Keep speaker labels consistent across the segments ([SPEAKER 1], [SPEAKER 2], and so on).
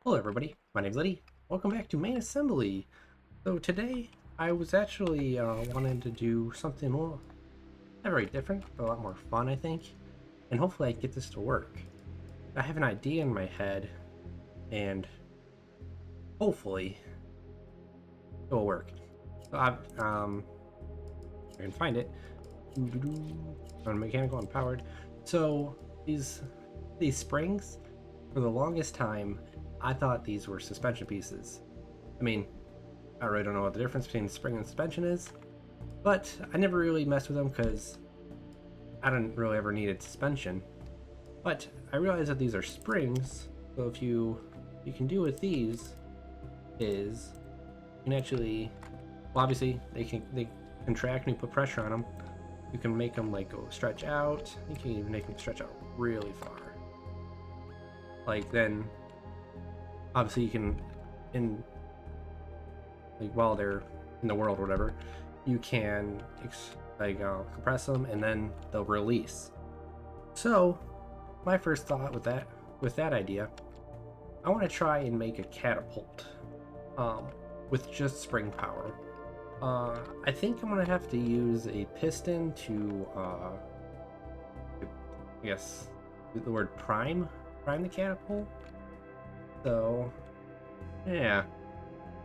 [SPEAKER 1] Hello everybody, my name's Liddy. Welcome back to Main Assembly. So today I was actually wanting to do something not very different, but a lot more fun I think. And hopefully I get this to work. I have an idea in my head and hopefully it will work. So I can find it. On mechanical and powered. So these springs, for the longest time, I thought these were suspension pieces. I mean, I really don't know what the difference between spring and suspension is, but I never really messed with them because I didn't really ever needed suspension. But I realized that these are springs, so if you can do with these is you can actually, well, obviously they contract and you put pressure on them. You can make them like go stretch out. You can even make them stretch out really far. Like then, obviously you can, like while they're in the world or whatever, you can compress them and then they'll release. So my first thought with that idea, I want to try and make a catapult with just spring power. I think I'm gonna have to use a piston to I guess the word prime the catapult. So yeah,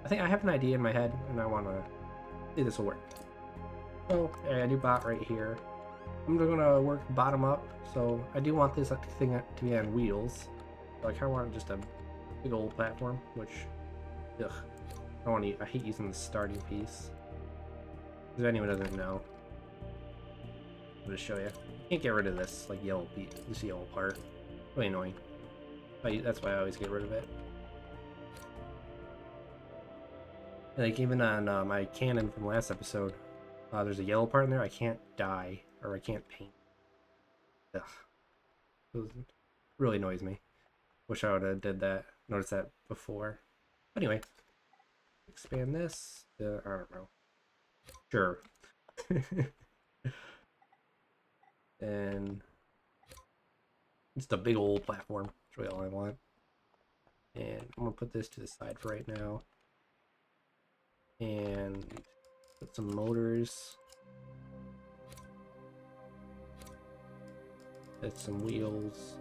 [SPEAKER 1] I think I have an idea in my head and I want to see this will work. So I do bot right here. I'm gonna work bottom up, so I do want this thing to be on wheels. So I kind of want just a big old platform, which I hate using the starting piece. If anyone doesn't know, I'll just show you. You can't get rid of this like this yellow part. Really annoying. That's why I always get rid of it. Like even on my cannon from last episode, there's a yellow part in there. I can't dye or I can't paint. Ugh. It really annoys me. Wish I would have noticed that before. But anyway, expand this. I don't know. Sure. And it's a big old platform. That's really all I want. And I'm gonna put this to the side for right now. And put some motors. Add some wheels.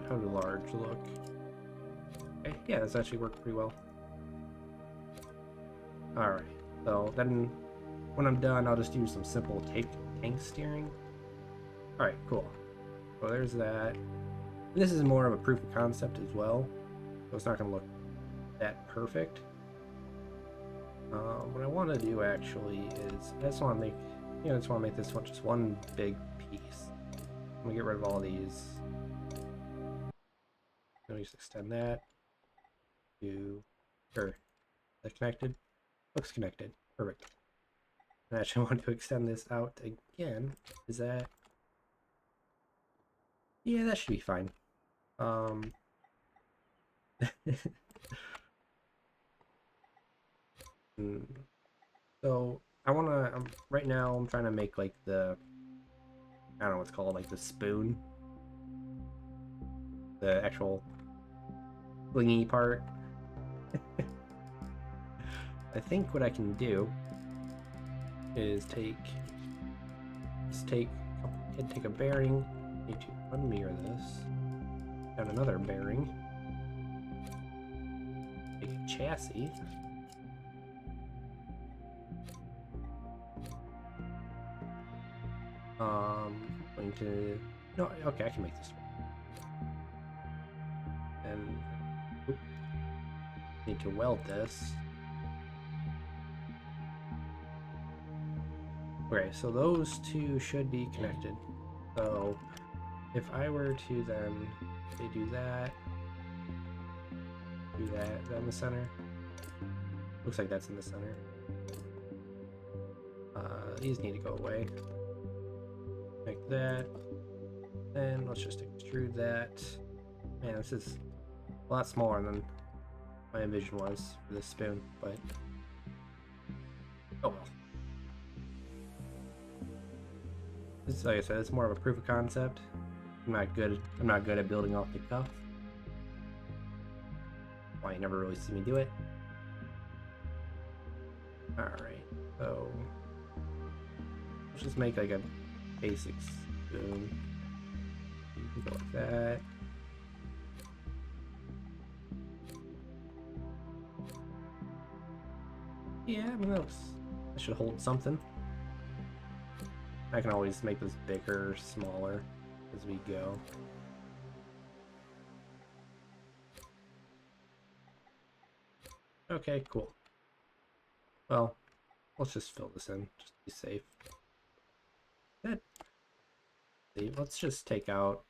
[SPEAKER 1] How do large look? Okay, yeah, this actually worked pretty well. Alright, so then when I'm done, I'll just do some simple tank steering. Alright, cool. So there's that. And this is more of a proof of concept as well, so it's not going to look that perfect. What I want to do actually is I just want to make this one just one big piece. I'm gonna get rid of all these. Let me just extend that to. Sure. Is that connected? Looks connected. Perfect. And I actually want to extend this out again. Is that? Yeah, that should be fine. So I wanna right now I'm trying to make like I don't know what's called, like the spoon, the actual blingy part. I think what I can do is take a bearing. Need to unmirror this. Got another bearing. Take a chassis. Going to no. Okay, I can make this. And need to weld this. Okay, so those two should be connected. So if I were to then say do that in the center. Looks like that's in the center. These need to go away. Like that. Then let's just extrude that. Man, this is a lot smaller than my envision was for this spoon, but oh well. This, like I said, it's more of a proof of concept. I'm not good at building off the cuff. why you never really see me do it. Alright, so let's just make like a basic spoon. You can go like that. Yeah, I mean that should hold something. I can always make this bigger, smaller as we go. Okay, cool. Well, let's just fill this in, just to be safe. Good. See, let's just take out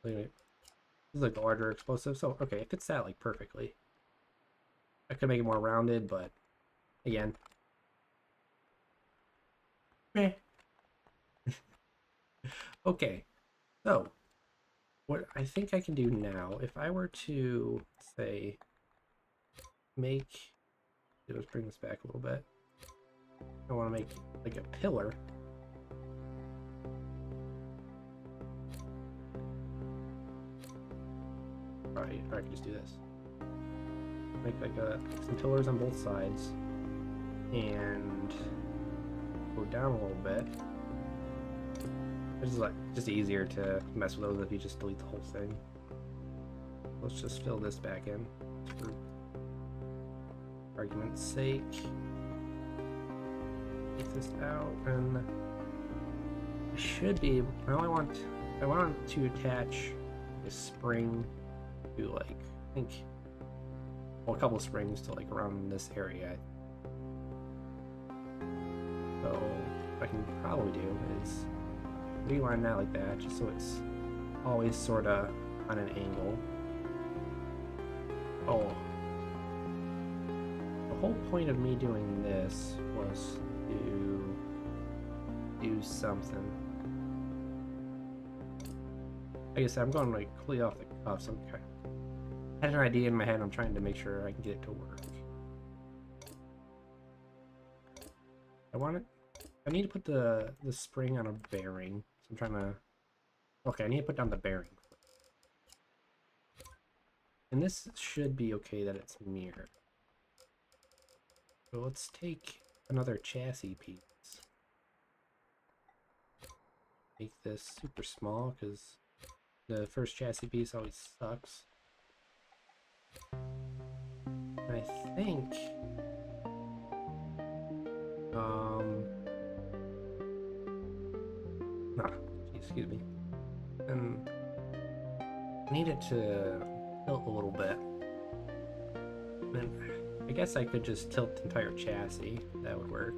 [SPEAKER 1] wait, this is like the larger explosive, so okay, it fits that like perfectly. I could make it more rounded, but again, meh. Okay, so what I think I can do now, if I were to say make, let's bring this back a little bit. I want to make like a pillar. Right, I can just do this. Make like some pillars on both sides, and go down a little bit. It's like just easier to mess with those if you just delete the whole thing. Let's just fill this back in for argument's sake. Take this out, and I should be able. I want to attach a spring to like I think a couple of springs to like around this area. So what I can probably do is reline that like that, just so it's always sort of on an angle. Oh, the whole point of me doing this was to do something. I guess I'm going like completely off the cuff. So I had an idea in my head. I'm trying to make sure I can get it to work. I need to put the spring on a bearing. So I'm trying to. Okay, I need to put down the bearing. And this should be okay that it's mirrored. So let's take another chassis piece. Make this super small because the first chassis piece always sucks. And I think excuse me. And I need it to tilt a little bit. And I guess I could just tilt the entire chassis. That would work.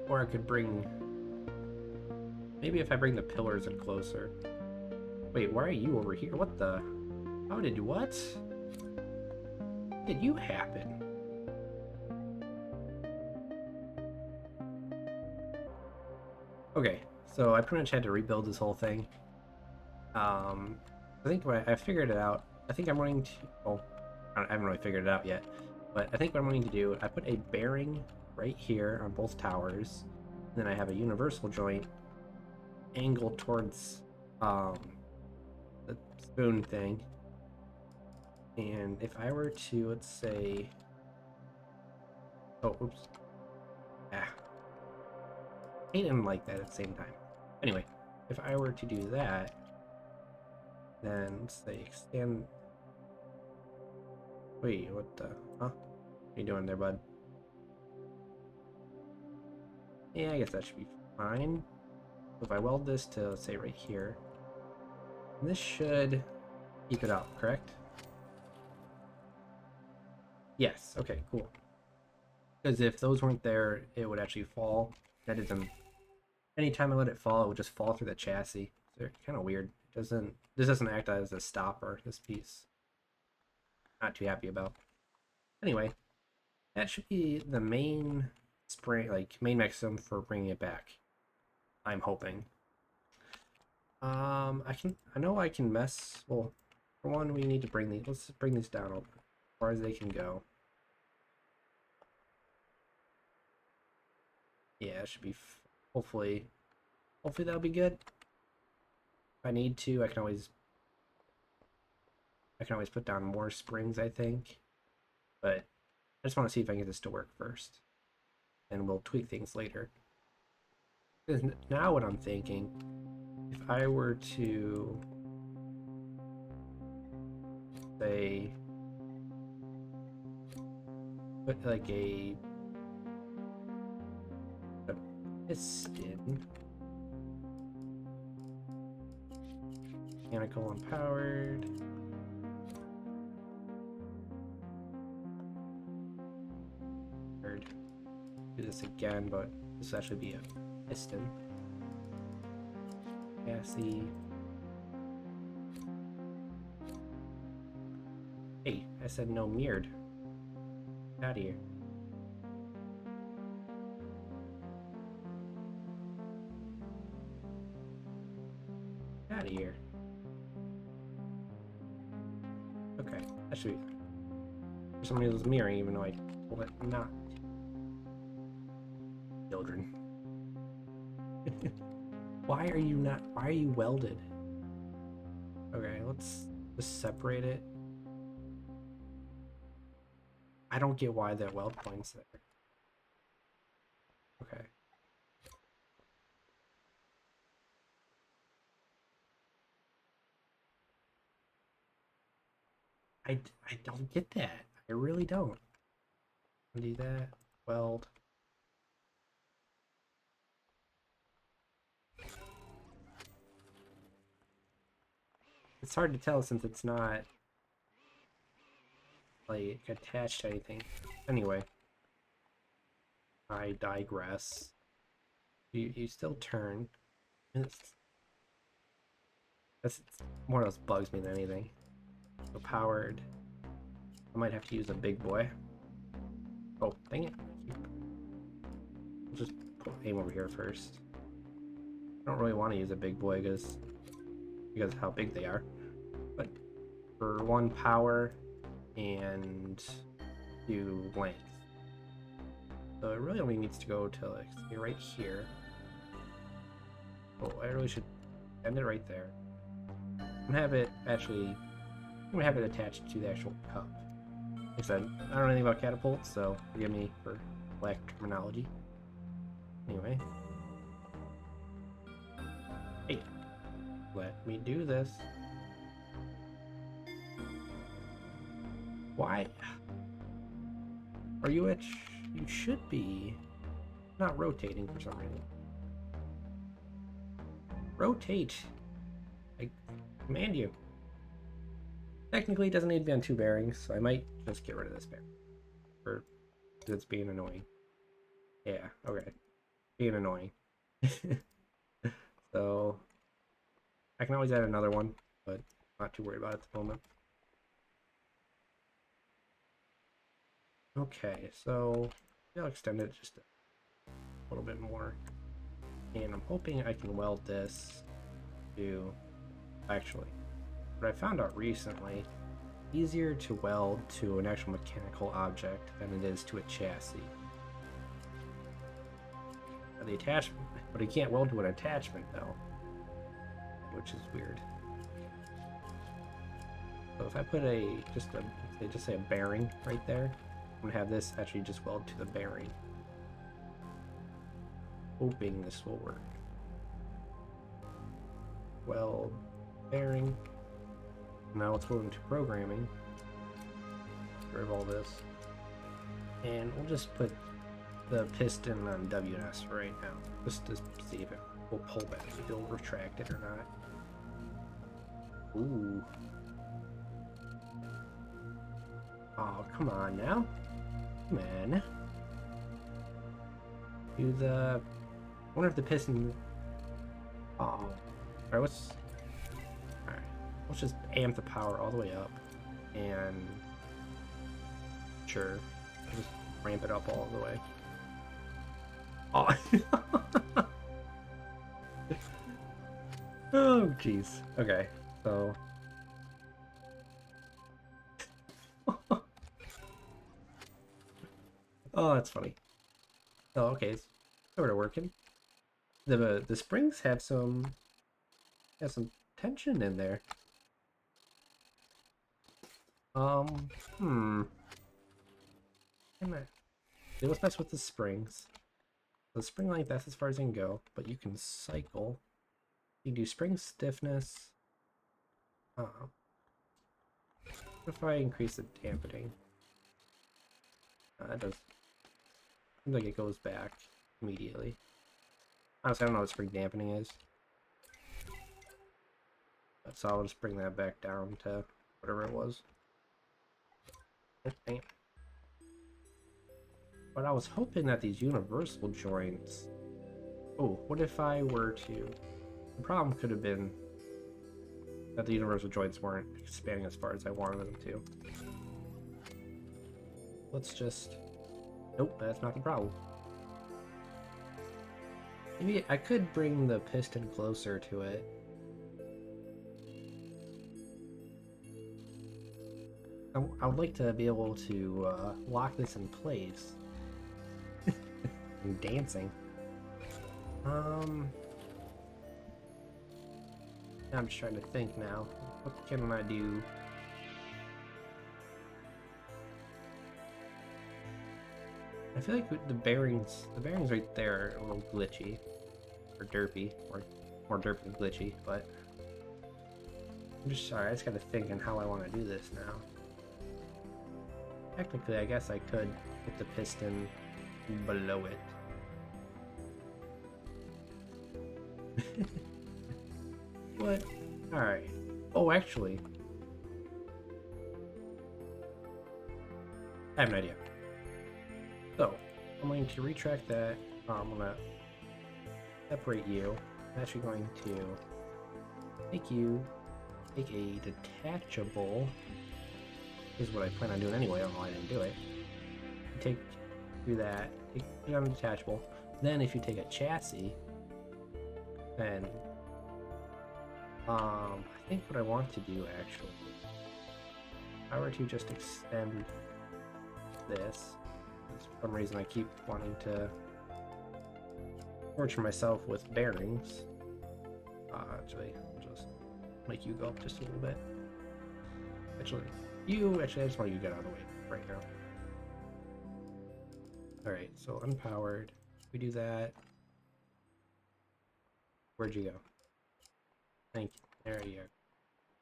[SPEAKER 1] Or I could bring... Maybe if I bring the pillars in closer. Wait, why are you over here? What the... How did you... What? Did you happen? Okay, so I pretty much had to rebuild this whole thing. I think I figured it out. I think I'm going to... Well, I haven't really figured it out yet. But I think what I'm going to do, I put a bearing right here on both towers. And then I have a universal joint angled towards the spoon thing. And if I were to, let's say... Oh, oops. Ah. I didn't like that at the same time. Anyway, if I were to do that, then let's say extend... Wait, what the... Huh? What are you doing there, bud? Yeah, I guess that should be fine. So if I weld this to, let's say, right here, this should keep it up, correct? Yes, okay, cool. Because if those weren't there, it would actually fall. That isn't... Anytime I let it fall, it would just fall through the chassis. They're kind of weird. This doesn't act as a stopper, this piece. Not too happy about. Anyway, that should be the main spring, like main mechanism for bringing it back. I'm hoping. I know I can mess. Well, for one, we need to bring these. Let's bring these down as far as they can go. Yeah, it should be hopefully Hopefully that'll be good. If I need to, I can always put down more springs, I think. But I just want to see if I can get this to work first. And we'll tweak things later. Now what I'm thinking, if I were to say put like a piston, mechanical empowered, do this again, but this will actually be a piston. Chassis. Hey, I said no mirrored. Get out of here. Get out of here. Okay, that should be. For some reason, it was mirroring, even though I told it not. Children. Why are you welded? Okay, let's just separate it. I don't get why that weld point's there. Okay. I don't get that. I really don't. Do that. Weld. It's hard to tell since it's not like attached to anything. Anyway, I digress. You still turn. That's more or less bugs me than anything. So powered. I might have to use a big boy. Oh, dang it. I'll just put aim over here first. I don't really want to use a big boy because of how big they are. But for 1 power and 2 length. So it really only needs to go to like right here. Oh, I really should end it right there. And have it actually, I'm gonna have it attached to the actual cup. Like I said, I don't know anything about Catapult, so forgive me for lack of terminology. Anyway. Hey, let me do this. Why? Are you at? You should be not rotating for some reason. Rotate. I command you. Technically, it doesn't need to be on 2 bearings, so I might just get rid of this bearing. For it's being annoying. Yeah, okay. Being annoying. So I can always add another one, but not too worried about it at the moment. Okay, so I'll extend it just a little bit more. And I'm hoping I can weld this to, actually, what I found out recently, easier to weld to an actual mechanical object than it is to a chassis. The attachment, but you can't weld to an attachment though, which is weird. So if I put just say a bearing right there, I'm gonna have this actually just weld to the bearing. Hoping this will work. Weld bearing. Now let's move into programming. Get rid of all this. And we'll just put the piston on WS right now. Just to see if it will pull back, if it'll retract it or not. Ooh. Oh, come on now. Come on. Do the... I wonder if the piston... Oh. Alright, let's just amp the power all the way up. And... Sure. Just ramp it up all the way. Oh. Oh, jeez. Okay, so... Oh, that's funny. Oh, okay, it's sort of working. The springs have some tension in there. Hmm. Let's mess with the springs. The spring length, that's as far as I can go, but you can cycle. You can do spring stiffness. What if I increase the dampening? It does. Seems like it goes back immediately. Honestly, I don't know what spring dampening is. So I'll just bring that back down to whatever it was. Damn. But I was hoping that these universal joints... Oh, what if I were to... The problem could have been that the universal joints weren't expanding as far as I wanted them to. Let's just... Nope, that's not the problem. Maybe I could bring the piston closer to it. I would like to be able to lock this in place. I'm dancing. I'm just trying to think now. What can I do? I feel like the bearings right there are a little glitchy. Or derpy. Or more derpy than glitchy, but... I'm just sorry, I just gotta think on how I want to do this now. Technically, I guess I could put the piston below it. What? Alright. Oh, actually. I have an idea. So, I'm going to retract that. I'm going to separate you. I'm actually going to take a detachable. This is what I plan on doing anyway. I don't know why I didn't do it. Do that. Take it on a detachable. Then if you take a chassis, then I think what I want to do actually, if I were to just extend this, for some reason I keep wanting to torture myself with bearings. Actually, I'll just make you go up just a little bit. Actually, I just want you to get out of the way right now. Alright, so unpowered. We do that. Where'd you go? Thank you. There you go.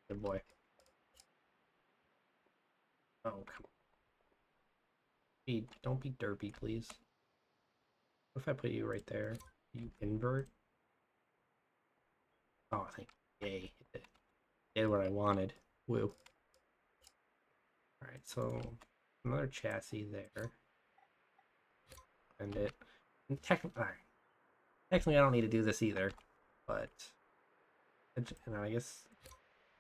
[SPEAKER 1] Good boy. Oh, come on. Don't be derpy, please. What if I put you right there? You invert? Oh, thank you. Yay. It did what I wanted. Woo. Alright, so another chassis there. And technically, I don't need to do this either, but I guess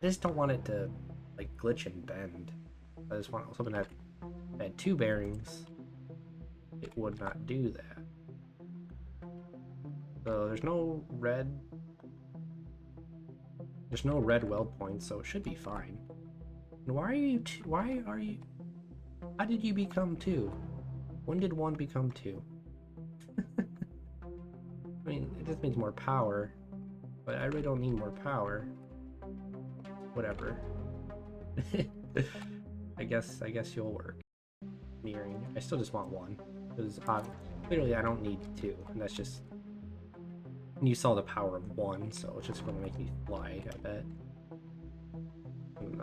[SPEAKER 1] I just don't want it to like glitch and bend. I was hoping that if I had two bearings, it would not do that. So there's no red weld points, so it should be fine. And how did you become two? When did one become two? I mean, it just means more power, but I really don't need more power. Whatever. I guess you'll work. Mirroring. I still just want one, because clearly I don't need two, and that's just... You saw the power of one, so it's just going to make me fly, I bet. And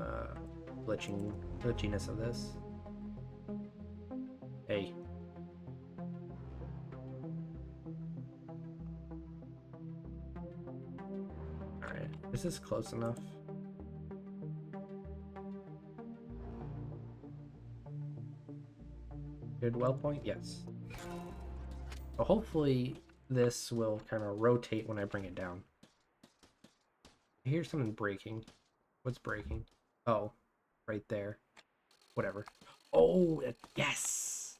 [SPEAKER 1] glitchiness of this. Hey. Alright, is this close enough? Good weld point? Yes. So hopefully this will kind of rotate when I bring it down. I hear something breaking. What's breaking? Oh, right there. Whatever. Oh, yes!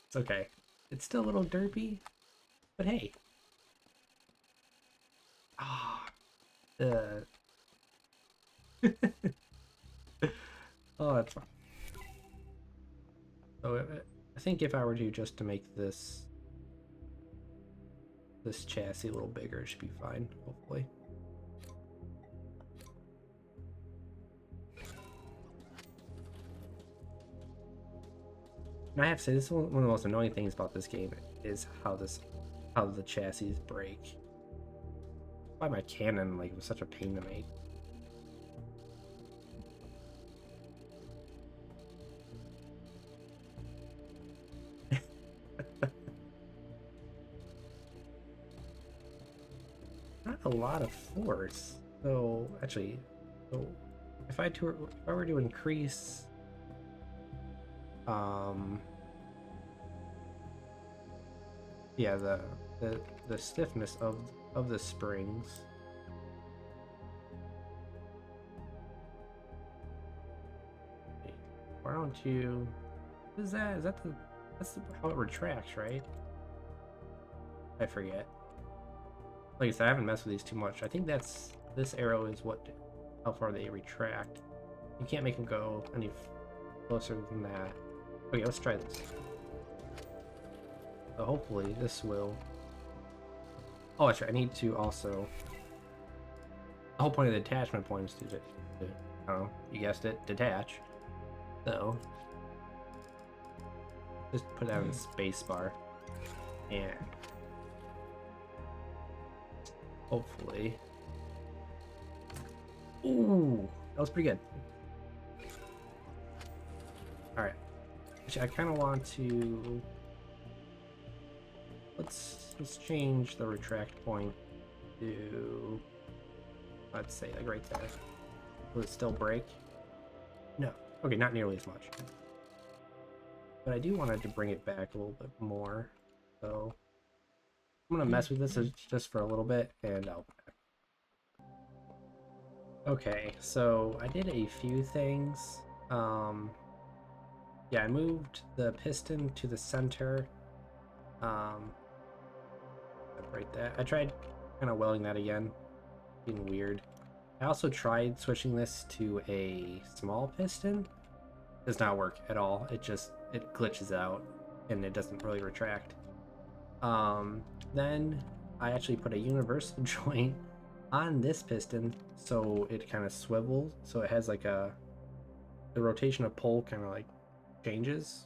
[SPEAKER 1] It's okay. It's still a little derpy, but hey. Ah. Oh, that's fine. So I think if I were to just to make this this chassis a little bigger. It should be fine, hopefully. And I have to say, this is one of the most annoying things about this game is how the chassis break. Why my cannon was such a pain to make. Not a lot of force. So actually, if I were to increase yeah, the stiffness of the springs. Why don't you? What is that? That's how it retracts, right? I forget. Like I said, I haven't messed with these too much. I think this arrow is how far they retract. You can't make them go any closer than that. Okay, let's try this. So hopefully this will... Oh, that's right. I need to also... The whole point of the attachment point is to I don't know, you guessed it, detach. So just put that in spacebar, and hopefully... Ooh, that was pretty good. Alright. Actually, I kind of want to... Let's change the retract point to... Let's say, like right there. Will it still break? No. Okay, not nearly as much. But I do want to bring it back a little bit more. So I'm gonna mess with this just for a little bit, and I'll... Okay, so I did a few things. Yeah, I moved the piston to the center. Right there. I tried kind of welding that again. Being weird. I also tried switching this to a small piston. Does not work at all. It glitches out and it doesn't really retract. Then I actually put a universal joint on this piston so it kind of swivels, so it has like the rotation of pole kind of like changes.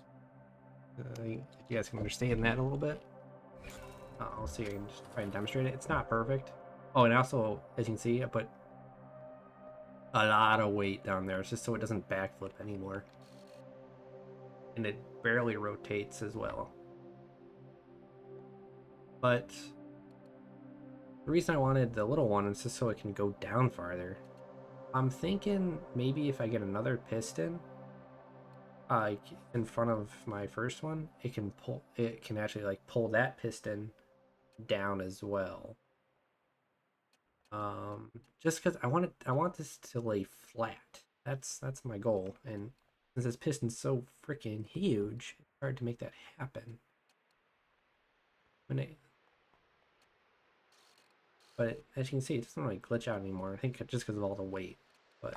[SPEAKER 1] I think you guys can understand that a little bit. I'll see if I can just try and demonstrate it. It's not perfect. Oh, and also, as you can see, I put a lot of weight down there. It's just so it doesn't backflip anymore. And it barely rotates as well. But the reason I wanted the little one is just so it can go down farther. I'm thinking maybe if I get another piston, like in front of my first one, it can actually like pull that piston down as well. Just because I want this to lay flat. That's my goal. And since this piston's so freaking huge, it's hard to make that happen. But as you can see, it doesn't really glitch out anymore. I think just because of all the weight. But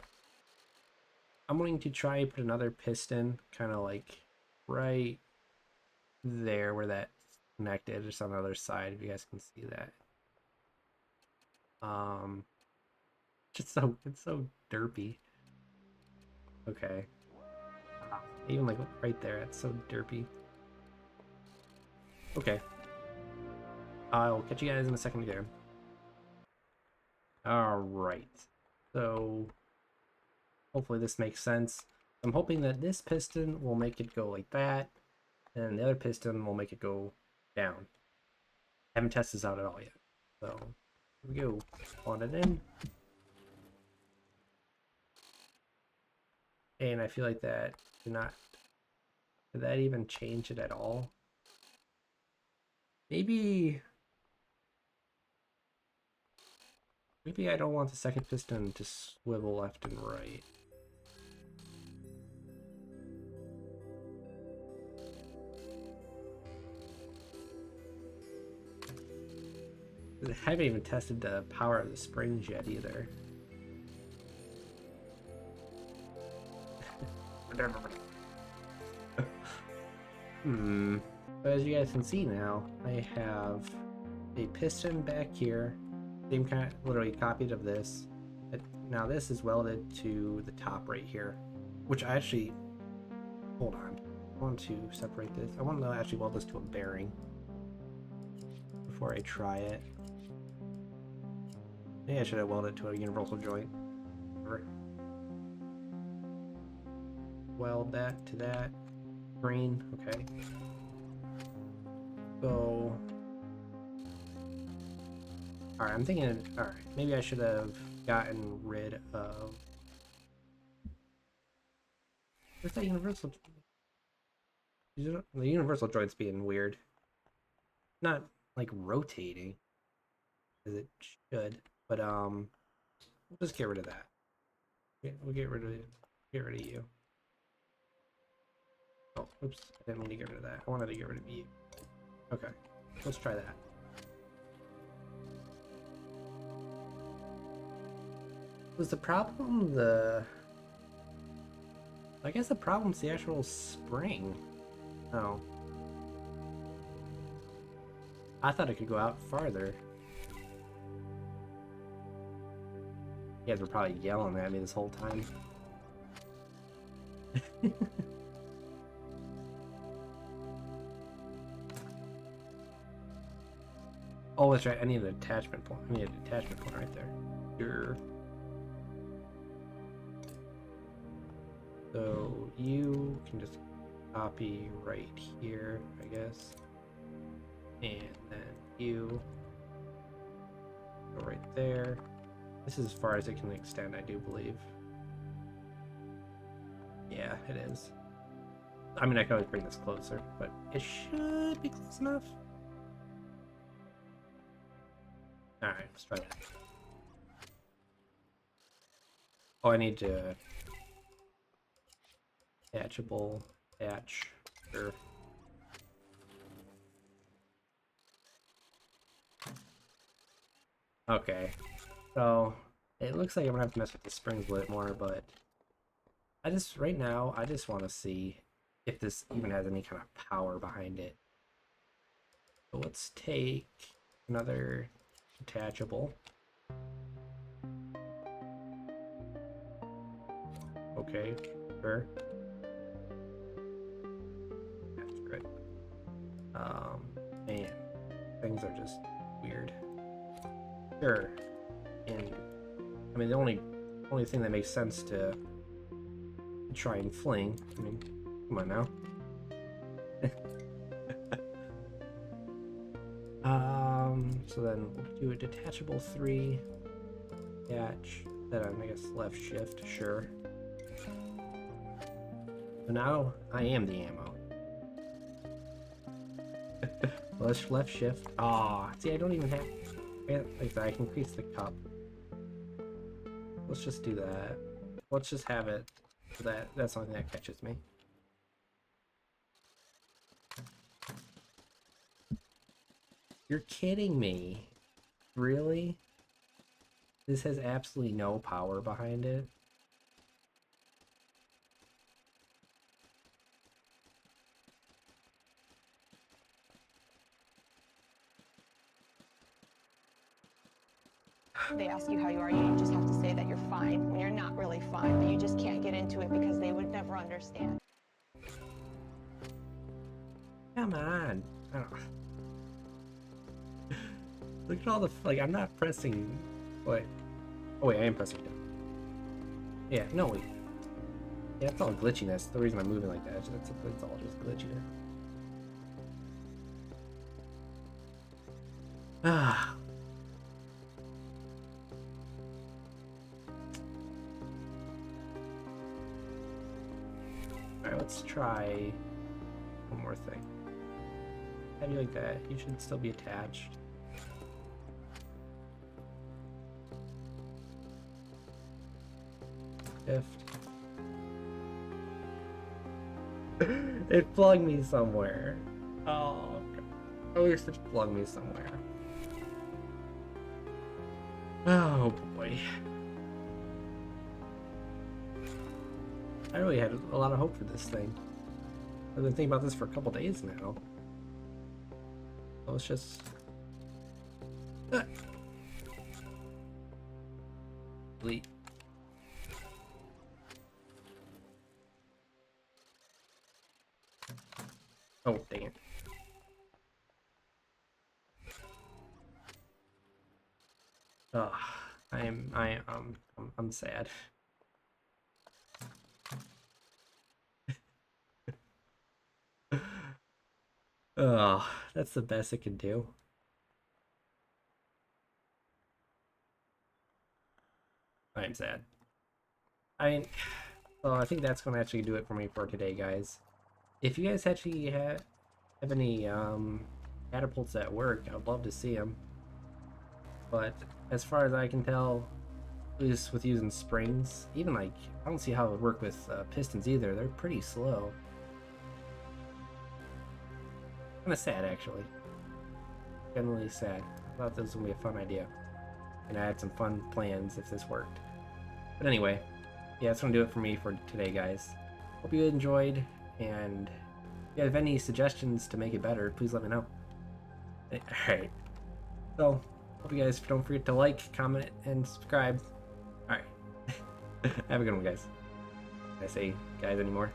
[SPEAKER 1] I'm going to try and put another piston kind of like right there where that's connected, just on the other side, if you guys can see that. It's so derpy. Okay. Even like right there, it's so derpy. Okay. I'll catch you guys in a second again. Alright. So hopefully this makes sense. I'm hoping that this piston will make it go like that, and the other piston will make it go down. I haven't tested this out at all yet. So here we go. On it in. And I feel like that did that even change it at all? Maybe I don't want the second piston to swivel left and right. I haven't even tested the power of the springs yet either. But as you guys can see now, I have a piston back here, same kind of literally copied of this. Now this is welded to the top right here, which I actually, hold on, I want to separate this. I want to actually weld this to a bearing before I try it. Maybe I should have welded it to a universal joint. Weld that to that. Green, okay. So, alright, I'm thinking, alright, maybe I should have gotten rid of, where's that universal? The universal joint's being weird. Not like rotating as it should, but we'll just get rid of that. We'll get rid of you. Oh, oops, I didn't mean to get rid of that. I wanted to get rid of you. Okay, let's try that. Was the problem I guess the problem's the actual spring. Oh. I thought it could go out farther. You guys were probably yelling at me this whole time. Oh, that's right. I need an attachment point. I need a detachment point right there. Sure. So you can just copy right here, I guess. And then you go right there. This is as far as it can extend, I do believe. Yeah, it is. I mean, I can always bring this closer, but it should be close enough. Alright, let's try that. Oh, I need to attachable, attach, sure. Okay, so it looks like I'm gonna have to mess with the springs a little bit more, but right now, I just want to see if this even has any kind of power behind it. So let's take another detachable. Okay, sure. That's good. Man, things are just weird. Sure. And I mean, the only thing that makes sense to try and fling. I mean, come on now. So then we'll do a detachable 3 attach. Then I guess left shift, sure. So now I am the ammo. Let's left shift. Ah, see, I don't even have. Like that, I can increase the cup. Let's just do that. Let's just have it so that's something that catches me. You're kidding me. Really? This has absolutely no power behind it.
[SPEAKER 2] They ask you how you are, you just have to say that you're fine when you're not really fine, but you just can't get into it because they would never understand.
[SPEAKER 1] Come on. Look at all the, like, I'm not pressing, wait. Oh wait, I am pressing down. Yeah, no wait. Yeah, it's all glitchiness. The reason I'm moving like that, it's all just glitchy. Ah. Alright, let's try one more thing. How do you like that? You should still be attached. Shift. It plugged me somewhere. Oh, God. At least it plugged me somewhere. Oh boy. I really had a lot of hope for this thing. I've been thinking about this for a couple days now. So let's just Delete. Oh, dang it. Ugh, I'm sad. Oh, that's the best it can do. I am sad. I mean, well, I think that's gonna actually do it for me for today, guys. If you guys actually have any catapults at work, I'd love to see them. But as far as I can tell, at least with using springs, even like I don't see how it would work with pistons either. They're pretty slow. Kind of sad, actually. Generally sad. I thought this was gonna be a fun idea, and I had some fun plans if this worked. But anyway, yeah, that's gonna do it for me for today, guys. Hope you enjoyed, and if you have any suggestions to make it better, please let me know. Alright. So, hope you guys don't forget to like, comment, and subscribe. Alright. Have a good one, guys. Can I say guys anymore?